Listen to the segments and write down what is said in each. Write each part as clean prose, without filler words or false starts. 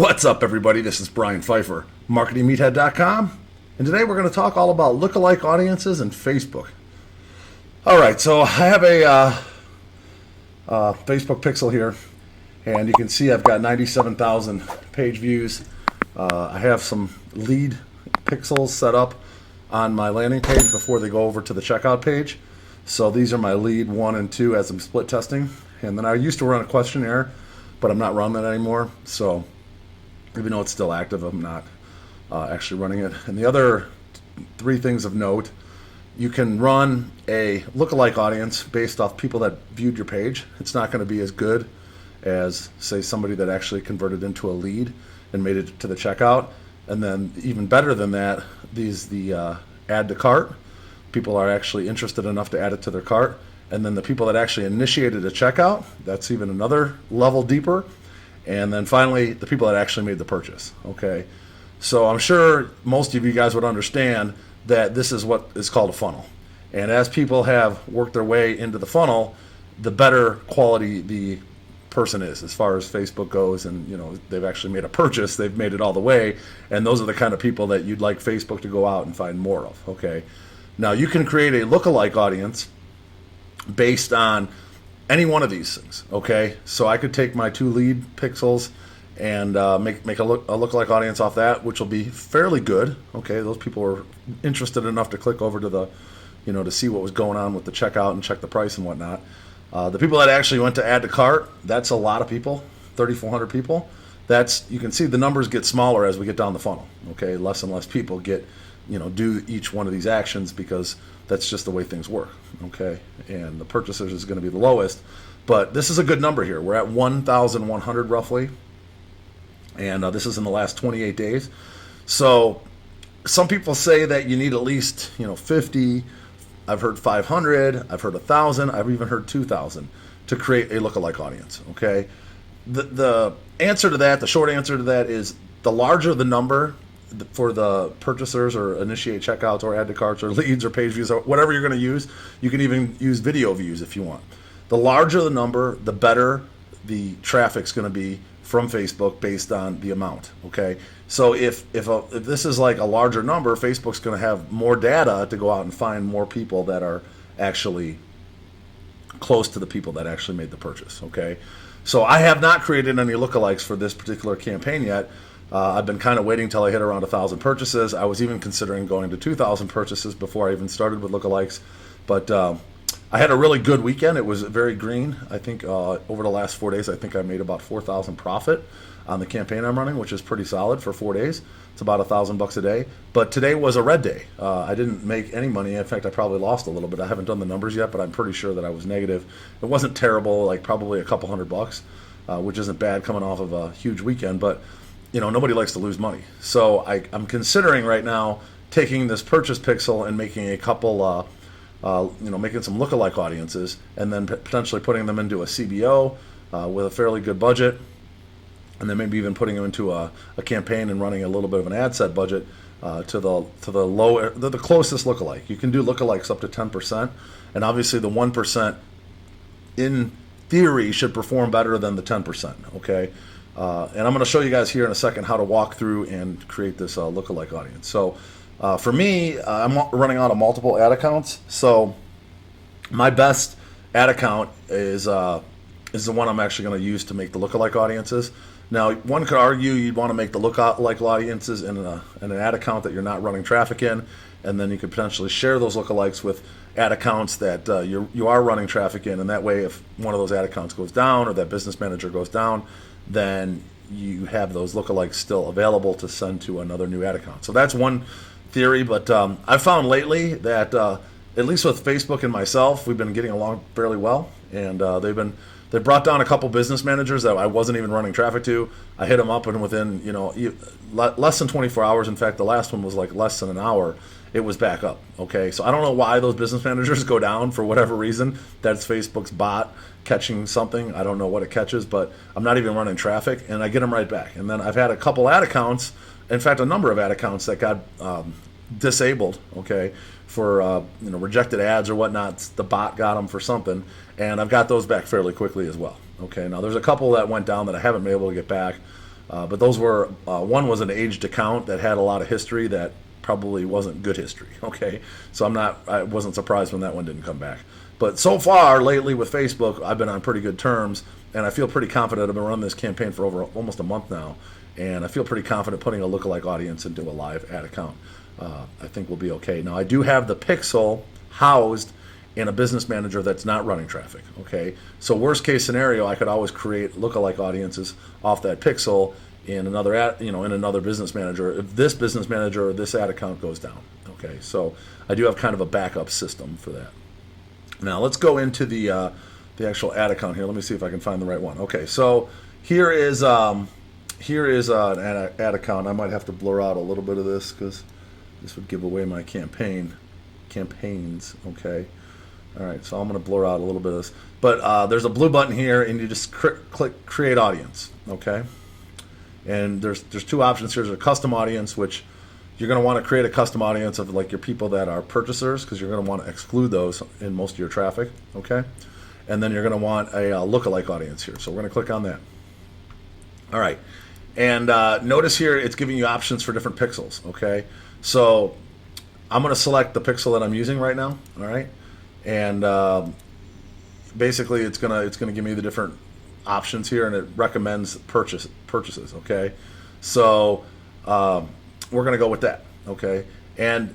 What's up, everybody? This is Brian Pfeiffer, marketingmeathead.com, and today we're going to talk all about lookalike audiences and Facebook. All right, so I have a Facebook pixel here, and you can see I've got 97,000 page views. I have some lead pixels set up on my landing page before they go over to the checkout page. So these are my lead 1 and 2 as I'm split testing. And then I used to run a questionnaire, but I'm not running that anymore. So even though it's still active, I'm not actually running it. And the other 3 things of note, you can run a lookalike audience based off people that viewed your page. It's not going to be as good as, say, somebody that actually converted into a lead and made it to the checkout. And then even better than that, the add to cart. People are actually interested enough to add it to their cart. And then the people that actually initiated a checkout, that's even another level deeper. And then finally, the people that actually made the purchase. Okay, so I'm sure most of you guys would understand that this is what is called a funnel. And as people have worked their way into the funnel, the better quality the person is as far as Facebook goes, and they've actually made a purchase, they've made it all the way, and those are the kind of people that you'd like Facebook to go out and find more of. Okay, now you can create a lookalike audience based on any one of these things. Okay, so I could take my 2 lead pixels and make a lookalike audience off that, which will be fairly good. Okay, those people are interested enough to click over to the to see what was going on with the checkout and check the price and whatnot. The people that actually went to add to cart, that's a lot of people, 3,400 people. You can see the numbers get smaller as we get down the funnel. Okay, less and less people get, do each one of these actions because that's just the way things work. Okay, and the purchasers is going to be the lowest, but this is a good number here. We're at 1,100 roughly, and this is in the last 28 days. So some people say that you need at least 50. I've heard 500, I've heard 1,000, I've even heard 2,000 to create a lookalike audience. Okay, the answer to that, the short answer to that is the larger the number for the purchasers or initiate checkouts or add to carts or leads or page views or whatever you're going to use. You can even use video views if you want. The larger the number, the better the traffic's going to be from Facebook based on the amount. Okay, so if this is like a larger number, Facebook's going to have more data to go out and find more people that are actually close to the people that actually made the purchase. Okay, so I have not created any lookalikes for this particular campaign yet. I've been kind of waiting till I hit around 1,000 purchases. I was even considering going to 2,000 purchases before I even started with lookalikes, but I had a really good weekend. It was very green. I think over the last 4 days, I think I made about 4,000 profit on the campaign I'm running, which is pretty solid for 4 days. It's about $1,000 a day. But today was a red day. I didn't make any money. In fact, I probably lost a little bit. I haven't done the numbers yet, but I'm pretty sure that I was negative. It wasn't terrible, like probably a couple $100, which isn't bad coming off of a huge weekend. But nobody likes to lose money. So I'm considering right now taking this purchase pixel and making a couple making some lookalike audiences, and then potentially putting them into a CBO with a fairly good budget, and then maybe even putting them into a campaign and running a little bit of an ad set budget to the closest lookalike. You can do lookalikes up to 10%, and obviously the 1% in theory should perform better than the 10%. Okay, and I'm going to show you guys here in a second how to walk through and create this lookalike audience. So. For me, I'm running out of multiple ad accounts, so my best ad account is the one I'm actually going to use to make the lookalike audiences. Now, one could argue you'd want to make the lookalike audiences in an ad account that you're not running traffic in, and then you could potentially share those lookalikes with ad accounts that you are running traffic in, and that way, if one of those ad accounts goes down or that business manager goes down, then you have those lookalikes still available to send to another new ad account. So that's one theory, but I've found lately that at least with Facebook and myself, we've been getting along fairly well, and they brought down a couple business managers that I wasn't even running traffic to. I hit them up, and within less than 24 hours, in fact the last one was like less than an hour, it was back up. Okay, so I don't know why those business managers go down for whatever reason. That's Facebook's bot catching something. I don't know what it catches, but I'm not even running traffic, and I get them right back. And then I've had a couple ad accounts, in fact a number of ad accounts that got disabled, okay, for rejected ads or whatnot. The bot got them for something, and I've got those back fairly quickly as well. Okay, now there's a couple that went down that I haven't been able to get back. But those were, one was an aged account that had a lot of history that probably wasn't good history. Okay, so I wasn't surprised when that one didn't come back. But so far lately with Facebook, I've been on pretty good terms, and I feel pretty confident. I've been running this campaign for over almost a month now, and I feel pretty confident putting a lookalike audience into a live ad account. I think we'll be okay. Now I do have the pixel housed in a business manager that's not running traffic. Okay, so worst case scenario, I could always create lookalike audiences off that pixel in another in another business manager if this business manager or this ad account goes down. Okay, so I do have kind of a backup system for that. Now let's go into the actual ad account here. Let me see if I can find the right one. Okay, so here is an ad account. I might have to blur out a little bit of this because this would give away my campaigns. Okay. All right, so I'm going to blur out a little bit of this. But there's a blue button here, and you just click Create Audience, okay? And there's two options here. There's a custom audience, which you're going to want to create a custom audience of like your people that are purchasers, because you're going to want to exclude those in most of your traffic, okay? And then you're going to want a lookalike audience here. So we're going to click on that. All right, and notice here it's giving you options for different pixels, okay? So I'm going to select the pixel that I'm using right now, all right? And basically it's gonna give me the different options here, and it recommends purchases. Okay, so we're gonna go with that. Okay, and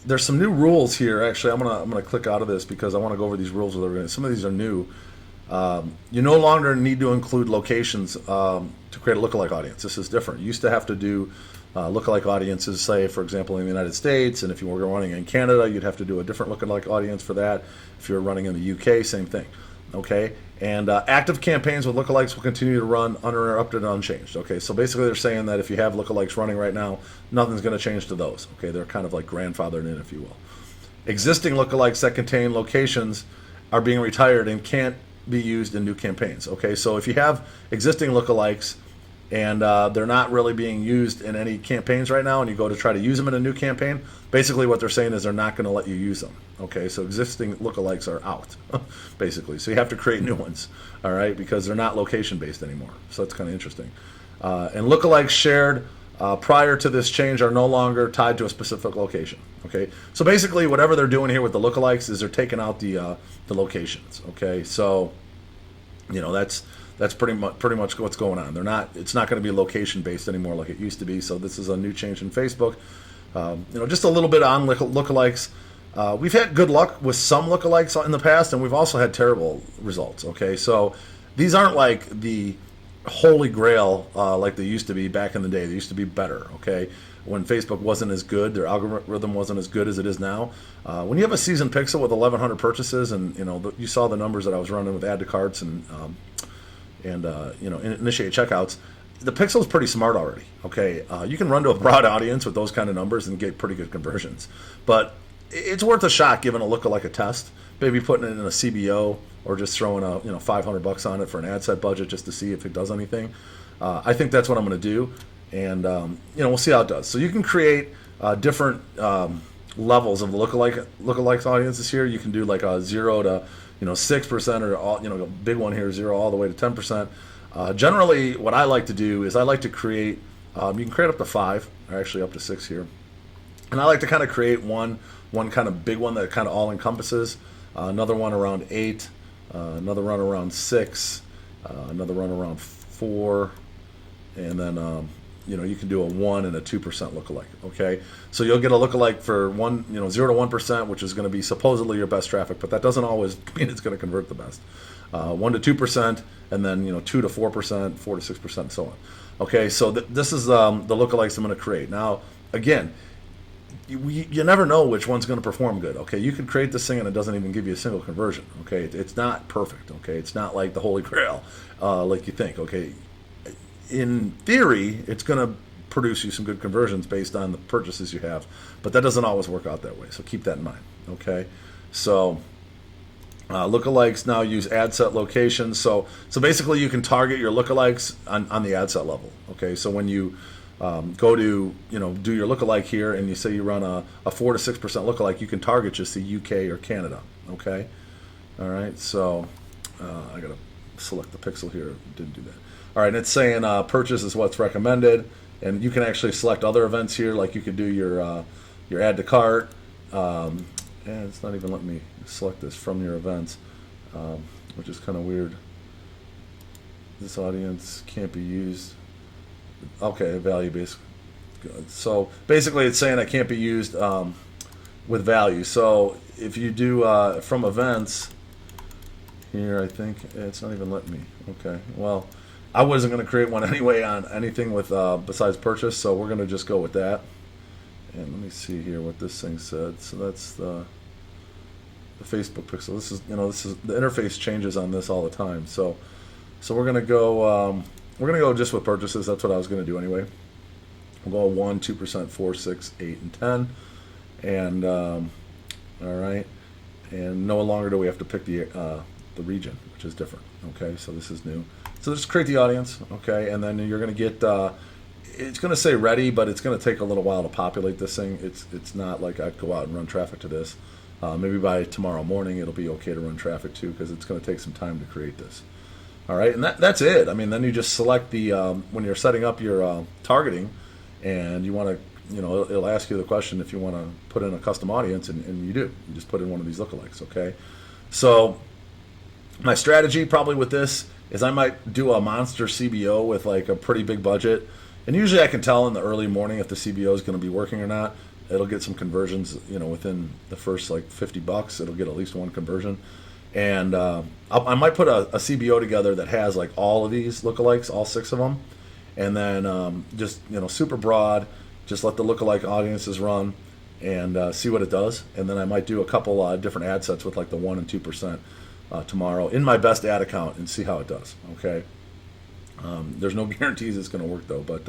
there's some new rules here. Actually, I'm gonna click out of this because I want to go over these rules with everybody. Some of these are new. You no longer need to include locations to create a lookalike audience. This is different. You used to have to do lookalike audiences, say, for example, in the United States, and if you were running in Canada, you'd have to do a different lookalike audience for that. If you're running in the UK, same thing. Okay, and active campaigns with lookalikes will continue to run uninterrupted and unchanged. Okay, so basically they're saying that if you have lookalikes running right now, nothing's going to change to those. Okay, they're kind of like grandfathered in, if you will. Existing lookalikes that contain locations are being retired and can't be used in new campaigns. Okay, so if you have existing lookalikes and they're not really being used in any campaigns right now, and you go to try to use them in a new campaign, basically what they're saying is they're not going to let you use them. Okay, so existing lookalikes are out, basically. So you have to create new ones, all right, because they're not location-based anymore. So that's kind of interesting. And lookalikes shared prior to this change are no longer tied to a specific location. Okay, so basically whatever they're doing here with the lookalikes is they're taking out the locations. Okay, so that's pretty much what's going on. It's not going to be location based anymore like it used to be. So this is a new change in Facebook. Just a little bit on lookalikes. We've had good luck with some lookalikes in the past, and we've also had terrible results. Okay, so these aren't like the holy grail like they used to be back in the day. They used to be better. Okay, when Facebook wasn't as good, their algorithm wasn't as good as it is now. When you have a seasoned pixel with 1,100 purchases, and you saw the numbers that I was running with add to carts and initiate checkouts, the pixel's pretty smart already. Okay, you can run to a broad audience with those kind of numbers and get pretty good conversions. But it's worth a shot giving a lookalike a test. Maybe putting it in a CBO or just throwing $500 on it for an ad set budget just to see if it does anything. I think that's what I'm going to do, and we'll see how it does. So you can create different levels of lookalike audiences here. You can do like a 0 to 6%, or a big one here, 0 all the way to 10%. Generally, what I like to do is I like to create. You can create up to 5, or actually up to 6 here, and I like to kind of create one kind of big one that kind of all encompasses. Another one around 8, another one around 6, another one around 4, and then you can do a 1 and a 2% lookalike. Okay, so you'll get a lookalike for 0 to 1%, which is going to be supposedly your best traffic, but that doesn't always mean it's going to convert the best. 1 to 2%, and then 2 to 4%, 4 to 6%, and so on. Okay, so this is the lookalikes I'm going to create. Now, again, you never know which one's going to perform good. Okay, you could create this thing and it doesn't even give you a single conversion. Okay, it's not perfect. Okay, it's not like the Holy Grail like you think. Okay, in theory, it's going to produce you some good conversions based on the purchases you have, but that doesn't always work out that way. So keep that in mind. Okay, so lookalikes now use ad set locations. So basically, you can target your lookalikes on the ad set level. Okay, so when you go to do your lookalike here, and you say you run a 4 to 6% lookalike, you can target just the UK or Canada. Okay, all right. So I gotta select the pixel here. Didn't do that. All right, and it's saying purchase is what's recommended, and you can actually select other events here, like you could do your add to cart. And it's not even letting me select this from your events, which is kind of weird. This audience can't be used. Okay, value based. So basically, it's saying it can't be used with value. So if you do from events here, I think it's not even letting me. Okay, well, I wasn't going to create one anyway on anything with besides purchase, so we're going to just go with that. And let me see here what this thing said. So that's the Facebook pixel. This is the interface changes on this all the time. So we're going to go just with purchases. That's what I was going to do anyway. We'll go 1, 2%, 4, 6, 8, and 10. And all right. And no longer do we have to pick the region, which is different. Okay, so this is new. So just create the audience. Okay, and then you're going to get. It's going to say ready, but it's going to take a little while to populate this thing. It's not like I'd go out and run traffic to this. Maybe by tomorrow morning it'll be okay to run traffic too, because it's going to take some time to create this. All right, and that's it. I mean, then you just select the when you're setting up your targeting, and you want to, it'll ask you the question if you want to put in a custom audience, and you do. You just put in one of these lookalikes. Okay, so my strategy probably with this is I might do a monster CBO with like a pretty big budget. And usually I can tell in the early morning if the CBO is going to be working or not. It'll get some conversions, within the first like $50. It'll get at least one conversion. And I might put a CBO together that has like all of these lookalikes, all 6 of them. And then just, super broad, just let the lookalike audiences run and see what it does. And then I might do a couple different ad sets with like the 1 and 2% tomorrow in my best ad account and see how it does. Okay. There's no guarantees it's going to work though, but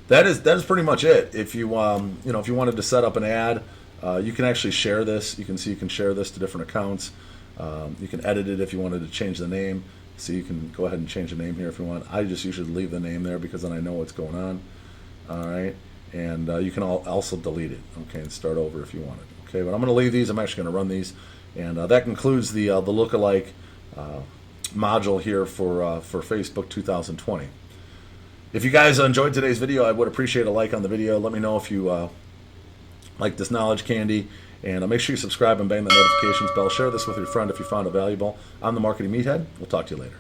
that is pretty much it. If you if you wanted to set up an ad, you can actually share this. You can share this to different accounts. You can edit it if you wanted to change the name. So you can go ahead and change the name here if you want. I just usually leave the name there because then I know what's going on. All right, and you can also delete it. Okay, and start over if you want it. Okay, but I'm going to leave these. I'm actually going to run these, and that concludes the lookalike module here for Facebook 2020. If you guys enjoyed today's video, I would appreciate a like on the video. Let me know if you like this knowledge candy, and make sure you subscribe and bang the notifications bell. Share this with your friend if you found it valuable. I'm the Marketing Meathead. We'll talk to you later.